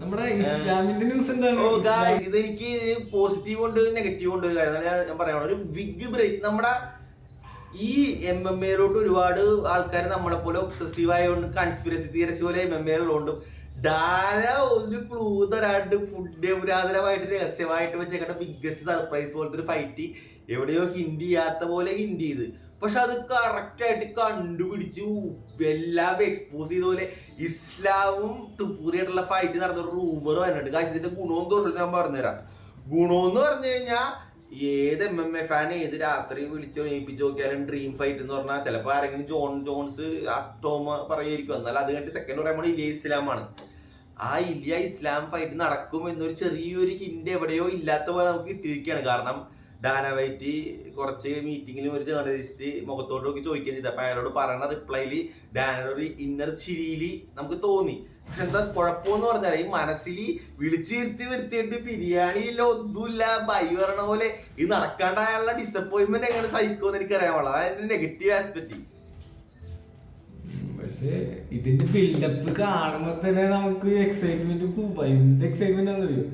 നമ്മുടെ ഇസ്ലാമിന്റെ ന്യൂസ് എന്താണ്? ഇതെനിക്ക് പോസിറ്റീവ് ഉണ്ട് നെഗറ്റീവ് ഉണ്ട്. ഞാൻ പറയാം, ഒരു ബിഗ് ബ്രേക്ക്. നമ്മുടെ ഈ MMA-ലോട്ട് ഒരുപാട് ആൾക്കാർ നമ്മളെ പോലെ ഒബ്സസീവ് ആയതുകൊണ്ട്, കൺസ്പിറസി തിയറീസ് പോലെ MMA ഉള്ളതുകൊണ്ട് ഡാന ഒരു ക്ലൂ തരാണ്ട് ഫുഡ് പുരാതനമായിട്ട് രഹസ്യമായിട്ട് വെച്ചേക്കട്ട ബിഗ്ഗസ്റ്റ് സർപ്രൈസ് പോലത്തെ ഒരു ഫൈറ്റ് എവിടെയോ ഹിന്റ് ചെയ്യാത്ത പോലെ ഹിന്റ് ചെയ്ത്, പക്ഷെ അത് കറക്റ്റ് ആയിട്ട് കണ്ടുപിടിച്ചു എല്ലാം എക്സ്പോസ് ചെയ്ത പോലെ ഇസ്ലാമും ടുപ്പൂറിയായിട്ടുള്ള ഫൈറ്റ് നടന്ന ഒരു റൂമർ വരുന്നുണ്ട്. കാശ് ഇതിന്റെ ഗുണമെന്ന് ദോഷം ഞാൻ പറഞ്ഞുതരാം. ഗുണമെന്ന് പറഞ്ഞു കഴിഞ്ഞാൽ ഏത് MMA ഫാൻ ഏത് രാത്രി വിളിച്ചോ ഏൽപ്പിച്ച് നോക്കിയാലും ഡ്രീം ഫൈറ്റ് എന്ന് പറഞ്ഞാൽ ചിലപ്പോൾ ആരെങ്കിലും ജോൺസ് ആസ്റ്റോമ പറയുമായിരിക്കും. എന്നാൽ അത് കഴിഞ്ഞിട്ട് സെക്കൻഡ് പറയുമ്പോൾ ഇലിയ ഇസ്ലാമാണ്. ആ ഇലിയ ഇസ്ലാം ഫൈറ്റ് നടക്കും എന്നൊരു ചെറിയൊരു ഹിന്റ് എവിടെയോ ഇല്ലാത്ത പോലെ നമുക്ക് കിട്ടിയിരിക്കുകയാണ്. കാരണം ഡാന വൈറ്റ് കുറച്ച് മീറ്റിങ്ങിലും ഒരു ജേർണലിസ്റ്റ് മുഖത്തോട്ട് നോക്കി ചോദിക്കുകയും ചെയ്തു. അപ്പൊ അയാളോട് പറയുന്ന റിപ്ലൈയില് ഡാനയുടെ ഒരു ഇന്നർ ചിരിയില് നമുക്ക് തോന്നി. പക്ഷെ എന്താ കുഴപ്പമെന്ന് പറഞ്ഞാൽ ഈ മനസ്സിൽ വിളിച്ചിരുത്തി വരുത്തിയിട്ട് ബിരിയാണിയില്ല ഒന്നുമില്ല ബൈ പറയണ പോലെ ഇത് നടക്കാണ്ടായുള്ള ഡിസപ്പോയിന്റ്മെന്റ് എങ്ങനെ സഹിക്കുമെന്ന് എനിക്കറിയാൻ പാടില്ല. അതായത് നെഗറ്റീവ് ആസ്പെക്ട്. പക്ഷെ ഇതിന്റെ ബിൽഡപ്പ് കാണുമ്പോ തന്നെ നമുക്ക് എക്സൈറ്റ്മെന്റ് എന്ത് എക്സൈറ്റ്മെന്റ് ആണെന്നറിയോ?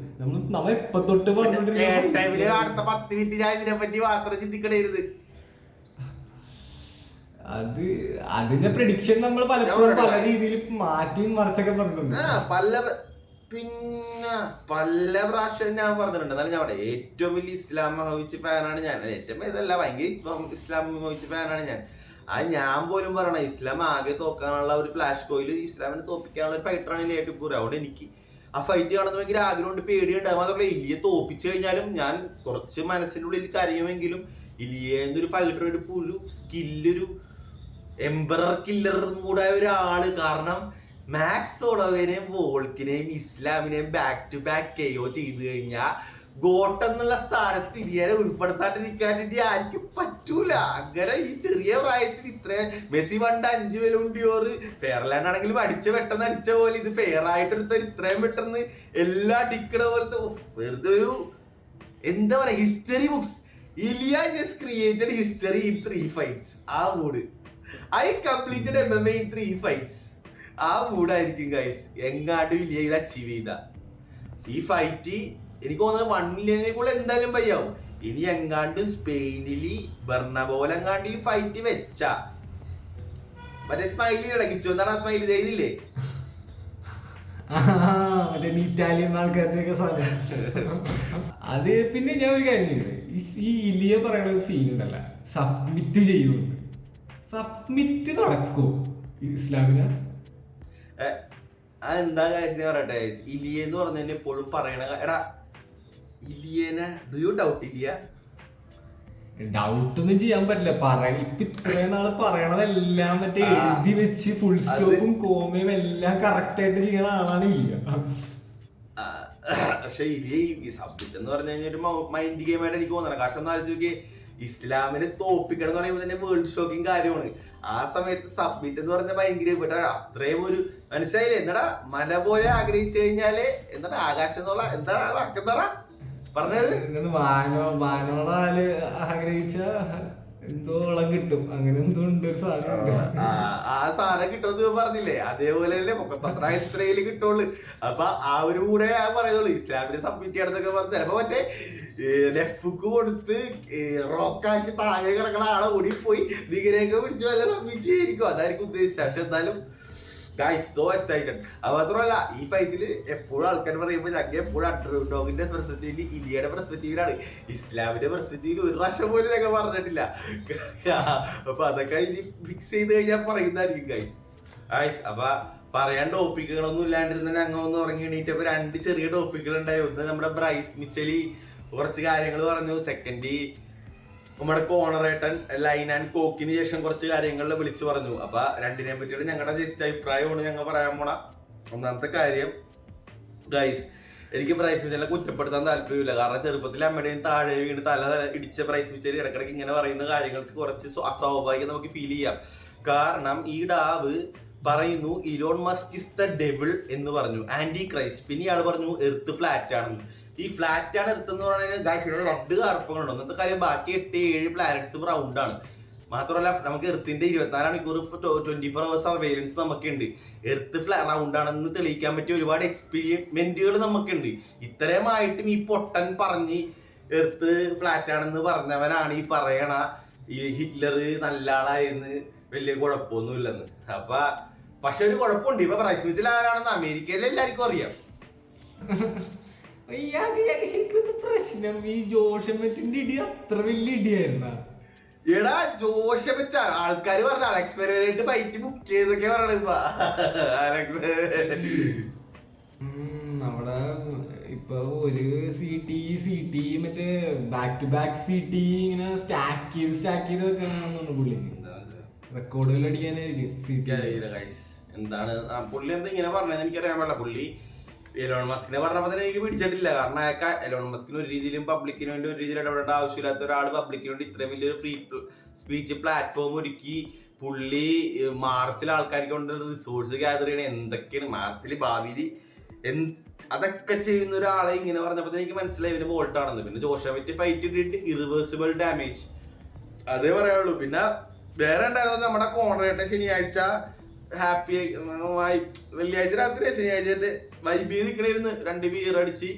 നമ്മ എപ്പ തൊട്ട് അടുത്ത 10 മിനിറ്റ് ഞാൻ ഇതിനെ പറ്റി മാത്രം ചിന്തിക്കണേരുത്. അത് അതിന്റെ പ്രഡിക്ഷൻ നമ്മൾ പലപ്പോഴും പല രീതിയിൽ മാറ്റി മറിച്ചൊക്കെ പറഞ്ഞിട്ടുണ്ട്. പിന്നെ പല പ്രാവശ്യം ഞാൻ പറഞ്ഞിട്ടുണ്ട്. എന്നാലും ഞാൻ പറയാം, ഏറ്റവും വലിയ ഇസ്ലാം മോഹിച്ച ഫാനാണ് ഞാൻ. ഏറ്റവും ഇതല്ല, ഭയങ്കര ഇസ്ലാം മോഹിച്ച ഫാനാണ് ഞാൻ. ഞാൻ പോലും പറയണ ഇസ്ലാം ആകെ തോക്കാനുള്ള ഒരു ഫ്ലാഷ് കോയില് ഇസ്ലാമിനെ തോപ്പിക്കാനുള്ള ഒരു ഫൈറ്ററാണ് ഇലിയ ടുപ്പൂർ. അതുകൊണ്ട് എനിക്ക് ആ ഫൈറ്റ് കാണുന്ന ഭയങ്കര ആഗ്രഹമുണ്ട്, പേടിയുണ്ടാകും. മാത്രമല്ല ഇലിയെ തോപ്പിച്ചു കഴിഞ്ഞാലും ഞാൻ കുറച്ച് മനസ്സിൻ്റെ ഉള്ളിൽ കരയുമെങ്കിലും ഇലിയെന്റെ ഒരു ഫൈറ്റർ, ഒരു സ്കില്ലൊരു എംബറർ കില്ലർ കൂടായ ഒരാള്. കാരണം മാക്സ് സോളോവേനെയും വോൾക്കിനെയും ഇസ്ലാമിനെയും ബാക്ക് ടു ബാക്ക് കെയോ ചെയ്തു കഴിഞ്ഞാൽ ഗോട്ട് എന്നുള്ള സ്ഥാനത്ത് ഇരിയാനെ ഉൾപ്പെടുത്താണ്ടിരിക്കാനായിട്ട് ആർക്കും പറ്റൂല. അങ്ങനെ ഈ ചെറിയ പ്രായത്തിൽ ഇത്രയും മെസ്സി പണ്ട് 5 ബലൂൺ ഡിയോർ ഫെയർലാൻഡ് ആണെങ്കിലും പെട്ടെന്ന് അടിച്ച പോലെ ഇത് ഫെയർ ആയിട്ടെടുത്ത ഇത്രയും പെട്ടെന്ന് എല്ലാം അടിക്കണ പോലത്തെ വെറുതെ ഒരു എന്താ പറയാ history books. Ilia just created history in 3 fights. ആ mood I completed MMA in 3 fights. ആ മൂഡായിരിക്കും ഗൈസ് എങ്ങാണ്ടും ഇലിയ ഇത് അച്ചീവ് ചെയ്ത ഈ ഫൈറ്റ്. എനിക്ക് തോന്നുന്നത് 1 മില്യണിലേക്കുള്ള എന്തായാലും പയ്യാവും. ഇനി എങ്ങാണ്ട് സ്പെയിനില് ബെർണബോലെങ്ങാണ്ട് ഈ ഫൈറ്റ് വെച്ച മറ്റേ സ്മൈലി ഇടക്കിച്ചു. എന്താണ് ആ സ്മൈലി ചെയ്തില്ലേ? ഇറ്റാലിയൻ ആൾക്കാരുടെ സാധനം അത്. പിന്നെ ഞാൻ ഒരു കാര്യം ചെയ്യണേ, ഈ ഇലിയ പറയുന്ന ഒരു സീൻ ഉണ്ടല്ല, സബ്മിറ്റ് ചെയ്യുമെന്ന്. സബ്മിറ്റ് നടക്കും ഇസ്ലാമിന്? എന്താ കാര്യം പറയട്ടെ, ഇലിയ എന്ന് പറഞ്ഞതിന് എപ്പോഴും പറയണ എടാ ഇലിയനെ ഡു യു ഡൗട്ട് ഇലിയ? ഡൗട്ട് ഒന്നും ചെയ്യാൻ പറ്റില്ല. ഇപ്പൊ ഇത്രയും നാള് പറയണതെല്ലാം മറ്റേ എഴുതി വെച്ച് ഫുൾ സ്റ്റോപ്പും കോമയും എല്ലാം കറക്റ്റ് ആയിട്ട് ചെയ്യുന്ന ആളാണ് ഇലിയ. പക്ഷെ ഇലിയ സബ്മിറ്റ് എന്ന് പറഞ്ഞു കഴിഞ്ഞാൽ ഒരു മൈൻഡ് ഗെയിം ആയിട്ട് എനിക്ക് തോന്നണം. കാരണം ഒന്ന് ആലോചിച്ച് നോക്കിയേ, ഇസ്ലാമിനെ തോപ്പിക്കണം എന്ന് പറയുമ്പോൾ തന്നെ വേൾഡ് ഷോക്കിംഗ് കാര്യമാണ്. ആ സമയത്ത് സബ്മിറ്റ് എന്ന് പറഞ്ഞാൽ ഭയങ്കര അത്രയും ഒരു മനസ്സിലായില്ലേ? എന്താടാ മല പോലെ ആഗ്രഹിച്ചു കഴിഞ്ഞാല് എന്താ ആകാശം എന്നുള്ള എന്താ വാക്കെന്താടാ പറഞ്ഞത്? വാനോളാല് ആഗ്രഹിച്ച എന്തോ വളം കിട്ടും, അങ്ങനെ എന്തോ ഉണ്ട് ഒരു സാധനം. ആ സാധനം കിട്ടുമെന്ന് പറഞ്ഞില്ലേ? അതേപോലെ അല്ലേ പൊക്കത്തത്ര ഇത്രയില് കിട്ടുള്ളു. അപ്പൊ ആ ഒരു കൂടെ ഞാൻ പറയുള്ളൂ ഇസ്ലാമിനെ സബ്മിറ്റ് ചെയ്യണമെന്നൊക്കെ പറഞ്ഞ ചിലപ്പോ മറ്റേ ലെഫ്റ്റ് കൊടുത്ത് റോക്കാക്കി താഴെ കിടക്കണ ആളെ ഓടിപ്പോയി ദിഗരെയൊക്കെ പിടിച്ച് വല്ല സബ്മിറ്റ് ചെയ്തിരിക്കും. അതായിരിക്കും ഉദ്ദേശിച്ചത്. പക്ഷെ എന്തായാലും ഗൈസ് സോ എക്സൈറ്റഡ്. അത് മാത്രമല്ല ഈ ഫൈറ്റില് എപ്പോഴും ആൾക്കാർ പറയുമ്പോൾ ഞങ്ങൾ എപ്പോഴും അണ്ടർഡോഗിന്റെ പെർസ്പെക്റ്റീവില് ഇലിയയുടെ പെർസ്പെക്റ്റീവിലാണ്. ഇസ്ലാമിന്റെ പെർസ്പെക്റ്റീവില് ഒരു പ്രാവശ്യം പോലും ഞങ്ങൾ പറഞ്ഞിട്ടില്ല. അപ്പൊ അതൊക്കെ ഇനി ഫിക്സ് ചെയ്ത് കഴിഞ്ഞാൽ പറയുന്നതായിരിക്കും ഗൈസ്. അപ്പൊ പറയാൻ ടോപ്പിക്കുകളൊന്നും ഇല്ലാണ്ടിരുന്ന ഞങ്ങൾ ഒന്ന് ഉറങ്ങി എണീറ്റപ്പോ 2 ചെറിയ ടോപ്പിക്കുകൾ ഉണ്ടായി. ഒന്ന് നമ്മുടെ ബ്രൈസ് മിച്ചലി കുറച്ച് കാര്യങ്ങൾ പറഞ്ഞു. സെക്കൻഡ് നമ്മുടെ കോണറേട്ടൻ ലൈൻ ആൻഡ് കോക്കിന് ശേഷം കുറച്ച് കാര്യങ്ങളിൽ വിളിച്ചു പറഞ്ഞു. അപ്പൊ രണ്ടിനെ പറ്റിയുള്ള ഞങ്ങളുടെ ജസ്റ്റ് അഭിപ്രായമാണ് ഞങ്ങൾ പറയാൻ പോണ. ഒന്നാമത്തെ കാര്യം ഗൈസ്, എനിക്ക് ബ്രൈസ് മിച്ചലിനെ കുറ്റപ്പെടുത്താൻ താല്പര്യമില്ല. കാരണം ചെറുപ്പത്തിൽ അമ്മയുടെയും താഴെ വീണ് തല ഇടിച്ച ബ്രൈസ് മിച്ചൽ ഇടക്കിടക്ക് ഇങ്ങനെ പറയുന്ന കാര്യങ്ങൾക്ക് കുറച്ച് അസ്വാഭാവികം നമുക്ക് ഫീൽ ചെയ്യാം. കാരണം ഈ ഡാവ് പറയുന്നു Elon Musk is the devil എന്ന് പറഞ്ഞു, ആന്റി ക്രൈസ്റ്റ്. പിന്നെ ഇയാൾ പറഞ്ഞു എർത്ത് ഫ്ലാറ്റ് ആണെന്ന്. ഈ ഫ്ലാറ്റ് ആണ് എർത്ത് എന്ന് പറയുന്നത് ഗൈസ് 2 കാർപ്പങ്ങളുണ്ട്. ഒന്നത്തെ കാര്യം ബാക്കി 8-7 പ്ലാനറ്റ്സ് റൗണ്ട് ആണ്. മാത്രമല്ല നമുക്ക് എർത്തിന്റെ 24 മണിക്കൂർ 24 hours സർവൈലൻസ് നമുക്കുണ്ട്. എർത്ത് റൗണ്ട് ആണെന്ന് തെളിയിക്കാൻ പറ്റിയ ഒരുപാട് എക്സ്പെരിമെന്റുകൾ നമുക്കുണ്ട്. ഇത്രയുമായിട്ടും ഈ പൊട്ടൻ പറഞ്ഞ് എർത്ത് ഫ്ലാറ്റ് ആണെന്ന് പറഞ്ഞവനാണ് ഈ പറയണ ഈ ഹിറ്റ്ലർ നല്ല ആളായെന്ന് വലിയ കുഴപ്പമൊന്നുമില്ലെന്ന്. പക്ഷെ ഒരു കുഴപ്പമുണ്ട്, ഇപ്പൊ പ്രൈസ് മിച്ചിൽ ആരാണെന്ന് അമേരിക്കയിൽ എല്ലാവർക്കും അറിയാം. ശരിക്കും പ്രശ്നം ഈ ജോഷമറ്റിന്റെ ഇടി അത്ര വലിയ ഇടിയായിരുന്ന. എടാ ജോഷമറ്റ ആൾക്കാര് പറഞ്ഞ അലക്സ് പെരേരയായിട്ട് ഫൈറ്റ് ബുക്ക് ചെയ്തൊക്കെ പറയണ ഇപ്പൊ അവിടെ ഇപ്പൊ ഒരു സി ടി മറ്റേ ബാക്ക് ടു ബാക്ക് CT ഇങ്ങനെ സ്റ്റാക്ക് ചെയ്ത് വെക്കാനാണെന്ന് പുള്ളിക്ക് റെക്കോർഡുകൾ അടിക്കാനായിരിക്കും. എന്താണ് പുള്ളി എന്താ ഇങ്ങനെ പറഞ്ഞതെന്ന് എനിക്കറിയാൻ പാടില്ല. പുള്ളി എലോൺ മസ്കിനെ പറഞ്ഞപ്പോ തന്നെ എനിക്ക് പിടിച്ചിട്ടില്ല. കാരണം അയാൾക്ക് എലോൺ മസ്കിന് ഒരു രീതിയിലും പബ്ലിക്കിന് വേണ്ടി ഒരു രീതിയിൽ ഇടപെടേണ്ട ആവശ്യമില്ലാത്ത ഒരാൾ പബ്ലിക്കിന് വേണ്ടി ഇത്രയും വലിയൊരു ഫ്രീ സ്പീച്ച് പ്ലാറ്റ്ഫോം ഒരുക്കി പുള്ളി മാർസിൽ ആൾക്കാർക്ക് കൊണ്ട് റിസോഴ്സ് ഗ്യാദർ ചെയ്യണ എന്തൊക്കെയാണ് മാർസിൽ ഭാവിയിൽ അതൊക്കെ ചെയ്യുന്ന ഒരാളെ ഇങ്ങനെ പറഞ്ഞപ്പോ എനിക്ക് മനസ്സിലായി ഇവന് ബോൾട്ട് ആണെന്ന്. പിന്നെ ജോഷമറ്റ് ഫൈറ്റ് ഇട്ടിട്ട് ഇറിവേഴ്സിബിൾ ഡാമേജ് അതേ പറയാനുള്ളൂ. പിന്നെ വേറെ ഉണ്ടായിരുന്നു നമ്മുടെ കോൺട്രേറ്റ് ശനിയാഴ്ച ഹാപ്പി വെള്ളിയാഴ്ച രാത്രി ശനിയാഴ്ച വൈബ് ചെയ്ത് നിൽക്കണായിരുന്നു. 2 ബിയർ അടിച്ച്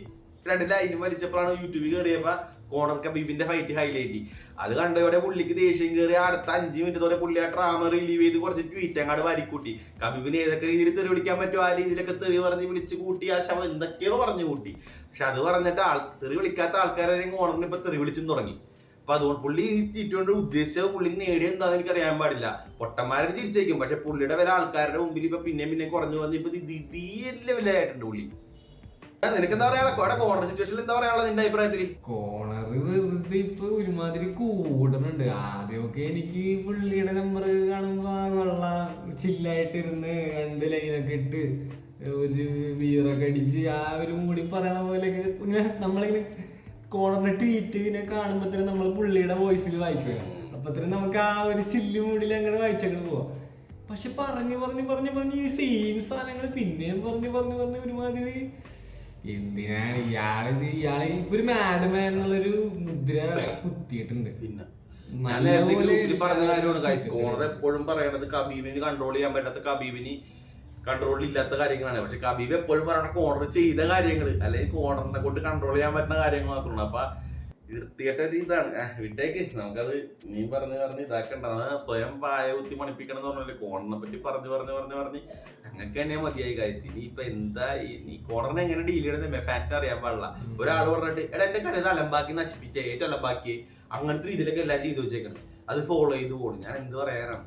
2 ലൈനും വലിച്ചപ്പോഴാണ് യൂട്യൂബിൽ കയറിയപ്പോ കോണർ കബീബിന്റെ ഫൈറ്റ് ഹൈലൈറ്റ്. അത് കണ്ടതോടെ പുള്ളിക്ക് ദേഷ്യം കയറി അടുത്ത 5 മിനിറ്റത്തോടെ പുള്ളി ആ ഡ്രാമ റിലീവ് ചെയ്ത് കുറച്ച് ട്വീറ്റ് അങ്ങാട് വരിക്കൂട്ടി. കബീബിന് ഏതൊക്കെ രീതിയിൽ തെറി വിളിക്കാൻ പറ്റുമോ ആ രീതിയിലൊക്കെ തെറി പറഞ്ഞ് വിളിച്ച് കൂട്ടി ആ ശവം എന്തൊക്കെയോ പറഞ്ഞു കൂട്ടി. പക്ഷെ അത് പറഞ്ഞിട്ട് തെറി വിളിക്കാത്ത ആൾക്കാരെ കോണറിന് ഇപ്പൊ തെറി വിളിച്ചും തുടങ്ങി. അപ്പൊ അതുകൊണ്ട് പുള്ളി തീറ്റുകൊണ്ട് ഉദ്ദേശിച്ചത് പുള്ളിക്ക് നേടിയ എന്താന്ന് എനിക്ക് അറിയാൻ പാടില്ല. പൊട്ടന്മാരെ തിരിച്ചേക്കും. പക്ഷെ പുള്ളിയുടെ വില ആൾക്കാരുടെ മുമ്പിൽ ഇപ്പൊ പിന്നെ കുറഞ്ഞു വന്ന് ഇപ്പൊ തീരെ വിലയായിട്ടുണ്ട് പുള്ളി. നിനക്ക് എന്താ പറയാ കോർണർ സിറ്റുവേഷനിൽ എന്താ പറയാനുള്ളത് നിന്റെ അഭിപ്രായത്തിൽ? കോർണർ വെറുതെ ഇപ്പൊ ഒരുമാതിരി കൂടുന്നുണ്ട്. ആദ്യമൊക്കെ എനിക്ക് പുള്ളിയുടെ നമ്പർ കാണുമ്പോ വെള്ള ചില്ലായിട്ടിരുന്ന് 2 ലൈനൊക്കെ ഇട്ട് ഒരു ബിയറൊക്കെ അടിച്ച് ആ ഒരു മൂടി പറയണ പോലെയൊക്കെ ഇങ്ങനെ നമ്മളിങ്ങനെ കോർണർ ട്വീറ്റ് ഇങ്ങനെ കാണുമ്പോ തന്നെ നമ്മൾ പുള്ളിയുടെ വോയിസിൽ വായിക്കുക. അപ്പൊ തന്നെ നമുക്ക് ആ ഒരു ചില്ല് മൂടിൽ അങ്ങനെ വായിച്ചങ്ങനെ പോവാം. പക്ഷെ പറഞ്ഞ് ഈ സെയിം സാധനങ്ങൾ പിന്നെയും പറഞ്ഞ് ഒരുമാതിരി എന്തിനാണ് ഇയാള് ഇപ്പൊ ഒരു മാഡ്മാൻ എന്നുള്ളൊരു മുദ്ര കുത്തിയിട്ടുണ്ട്. പിന്നെ പറഞ്ഞ കാര്യമാണ് കോണർ എപ്പോഴും പറയണത് കബീബിന് കൺട്രോൾ ചെയ്യാൻ പറ്റാത്ത കബീബിന് കൺട്രോൾ ഇല്ലാത്ത കാര്യങ്ങളാണ്. പക്ഷെ കബീബ് എപ്പോഴും പറയണ കോണർ ചെയ്ത കാര്യങ്ങൾ അല്ലെങ്കിൽ കോണറിനെ കൊണ്ട് കൺട്രോൾ ചെയ്യാൻ പറ്റുന്ന കാര്യങ്ങൾ മാത്രമാണ്. അപ്പൊ വൃത്തികെട്ട ഒരു ഇതാണ് വിട്ടേക്ക്. നമുക്കത് നീ പറഞ്ഞ് ഇതാക്കണ്ട. സ്വയം പായ കുത്തി മണിപ്പിക്കണം എന്ന് പറഞ്ഞല്ലേ കോണറിനെ പറ്റി പറഞ്ഞ് അങ്ങക്ക് തന്നെ മതിയായി കാഴ്ച. ഇനി ഇപ്പൊ എന്താ നീ കോണറിനെ എങ്ങനെ ഡീൽ ചെയ്യണമെന്ന് ഫാൻസ് അറിയാൻ പാടില്ല. ഒരാൾ പറഞ്ഞിട്ട് എടാ എന്റെ കലയിൽ അലമ്പാക്കി നശിപ്പിച്ച ഏറ്റവും അലമ്പാക്കി അങ്ങനത്തെ രീതിയിലൊക്കെ എല്ലാം ചെയ്തു വെച്ചേക്കണം. അത് ഫോളോ ചെയ്ത് പോകണം. ഞാൻ എന്ത് പറയാനാണ്.